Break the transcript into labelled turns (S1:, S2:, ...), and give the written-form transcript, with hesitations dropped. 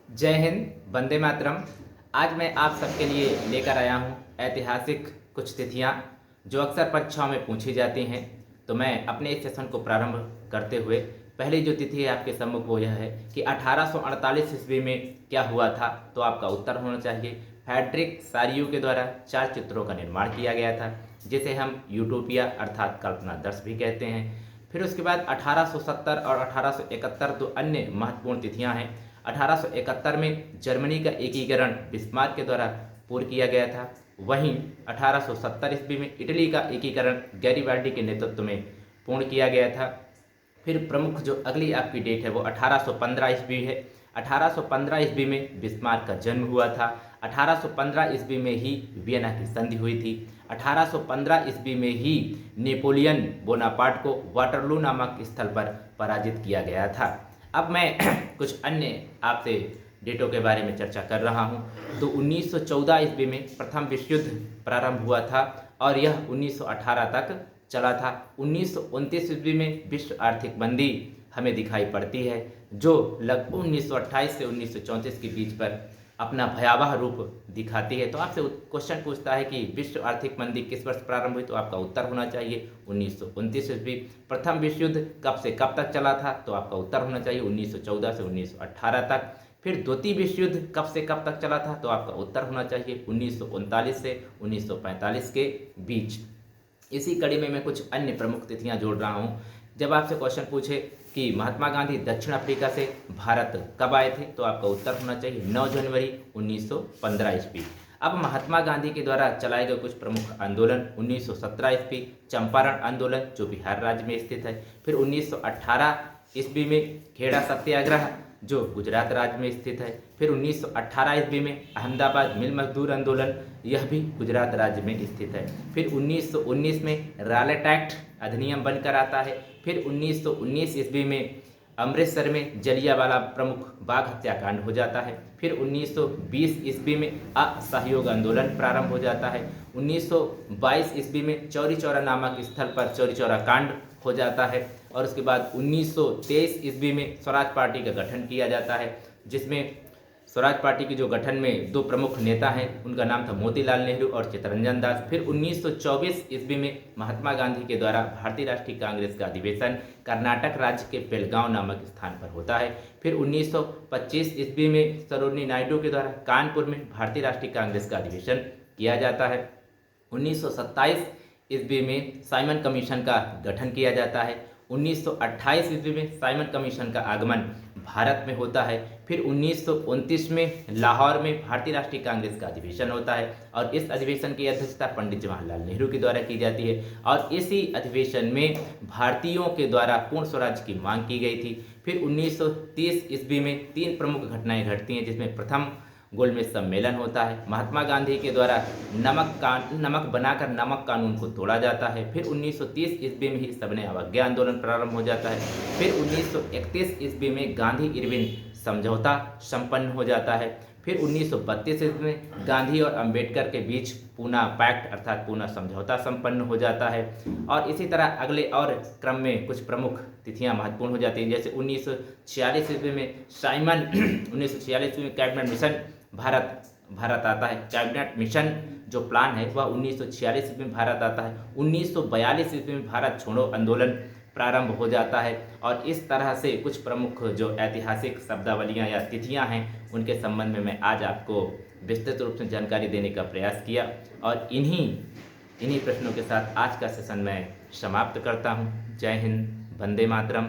S1: जय हिंद, वंदे मातरम। आज मैं आप सबके लिए लेकर आया हूँ ऐतिहासिक कुछ तिथियाँ जो अक्सर परीक्षाओं में पूछी जाती हैं। तो मैं अपने इस सेशन को प्रारंभ करते हुए पहली जो तिथि है आपके सम्मुख वो यह है कि 1848 ईस्वी में क्या हुआ था। तो आपका उत्तर होना चाहिए फ्रेडरिक सारियो के द्वारा 4 चित्रों का निर्माण किया गया था, जिसे हम यूटोपिया अर्थात कल्पना दर्श भी कहते हैं। फिर उसके बाद 1870 और 1871 दो अन्य महत्वपूर्ण तिथियां हैं। 1871 में जर्मनी का एकीकरण बिस्मार्क के द्वारा पूर्ण किया गया था। वहीं 1870 ईस्वी में इटली का एकीकरण गैरिबाल्डी के नेतृत्व में पूर्ण किया गया था। फिर प्रमुख जो अगली आपकी डेट है वो 1815 ईस्वी है। 1815 ईस्वी में बिस्मार्क का जन्म हुआ था। 1815 ईस्वी में ही वियना की संधि हुई थी। 1815 ईस्वी में ही नेपोलियन बोनापार्ट को वाटरलू नामक स्थल पर पराजित किया गया था। अब मैं कुछ अन्य आपसे डेटों के बारे में चर्चा कर रहा हूं। तो 1914 ईस्वी में प्रथम विश्व युद्ध प्रारंभ हुआ था और यह 1918 तक चला था। 1929 ईस्वी में विश्व आर्थिक मंदी हमें दिखाई पड़ती है, जो लगभग 1928 से 1934 के बीच पर अपना भयावह रूप दिखाती है। तो आपसे क्वेश्चन पूछता है कि विश्व आर्थिक मंदी किस वर्ष प्रारंभ हुई, तो आपका उत्तर होना चाहिए 1929 ईस्वी। प्रथम विश्व युद्ध कब से कब तक चला था, तो आपका उत्तर होना चाहिए 1914 से 1918 तक। फिर द्वितीय विश्व युद्ध कब से कब तक चला था, तो आपका उत्तर होना चाहिए 1939 से 1945 के बीच। इसी कड़ी में मैं कुछ अन्य प्रमुख तिथियां जोड़ रहा हूं। जब आपसे क्वेश्चन पूछे कि महात्मा गांधी दक्षिण अफ्रीका से भारत कब आए थे, तो आपका उत्तर होना चाहिए 9 जनवरी 1915 ईस्वी। अब महात्मा गांधी के द्वारा चलाए गए कुछ प्रमुख आंदोलन 1917 ईस्वी चंपारण आंदोलन जो बिहार राज्य में स्थित है। फिर 1918 ईस्वी में खेड़ा सत्याग्रह जो गुजरात राज्य में स्थित है। फिर 1918 ईस्वी में अहमदाबाद मिल मजदूर आंदोलन, यह भी गुजरात राज्य में स्थित है। फिर 1919 में रॉलेट एक्ट अधिनियम बनकर आता है। फिर 1919 ईस्वी में अमृतसर में जलियांवाला प्रमुख बाघ हत्याकांड हो जाता है। फिर 1920 ईस्वी में असहयोग आंदोलन प्रारंभ हो जाता है। 1922 ईस्वी में चौरी चौरा नामक स्थल पर चौरी चौरा कांड हो जाता है। और उसके बाद 1923 ईस्वी में स्वराज पार्टी का गठन किया जाता है, जिसमें स्वराज पार्टी के जो गठन में दो प्रमुख नेता हैं उनका नाम था मोतीलाल नेहरू और चित्तरंजन दास। फिर 1924 ईस्वी में महात्मा गांधी के द्वारा भारतीय राष्ट्रीय कांग्रेस का अधिवेशन कर्नाटक राज्य के बेलगांव नामक स्थान पर होता है। फिर 1925 ईस्वी में सरोजिनी नायडू के द्वारा कानपुर में भारतीय राष्ट्रीय कांग्रेस का अधिवेशन किया जाता है। 1927 ईस्वी में साइमन कमीशन का गठन किया जाता है। 1928 ईस्वी में साइमन कमीशन का आगमन भारत में होता है। फिर 1929 में लाहौर में भारतीय राष्ट्रीय कांग्रेस का अधिवेशन होता है और इस अधिवेशन की अध्यक्षता पंडित जवाहरलाल नेहरू के द्वारा की जाती है और इसी अधिवेशन में भारतीयों के द्वारा पूर्ण स्वराज की मांग की गई थी। फिर 1930 ईस्वी में 3 प्रमुख घटनाएं घटती हैं, जिसमें प्रथम गोलमेज सम्मेलन होता है। महात्मा गांधी के द्वारा नमक बनाकर नमक कानून को तोड़ा जाता है। फिर 1930 ईस्वी में ही सबने अवज्ञा आंदोलन प्रारंभ हो जाता है। फिर 1931 ईस्वी में गांधी इरविन समझौता संपन्न हो जाता है। फिर 1932 ईस्वी में गांधी और अंबेडकर के बीच पूना पैक्ट अर्थात पूना समझौता संपन्न हो जाता है। और इसी तरह अगले और क्रम में कुछ प्रमुख तिथियां महत्वपूर्ण हो जाती हैं, जैसे 1946 ईस्वी में साइमन 1946 ईस्वी में कैबिनेट मिशन भारत आता है। कैबिनेट मिशन जो प्लान है वह 1946 ईस्वी में भारत आता है। 1942 ईस्वी में भारत छोड़ो आंदोलन प्रारंभ हो जाता है। और इस तरह से कुछ प्रमुख जो ऐतिहासिक शब्दावलियां या तिथियां हैं उनके संबंध में मैं आज आपको विस्तृत रूप से जानकारी देने का प्रयास किया और इन्हीं प्रश्नों के साथ आज का सेशन मैं समाप्त करता हूं। जय हिंद, वंदे मातरम।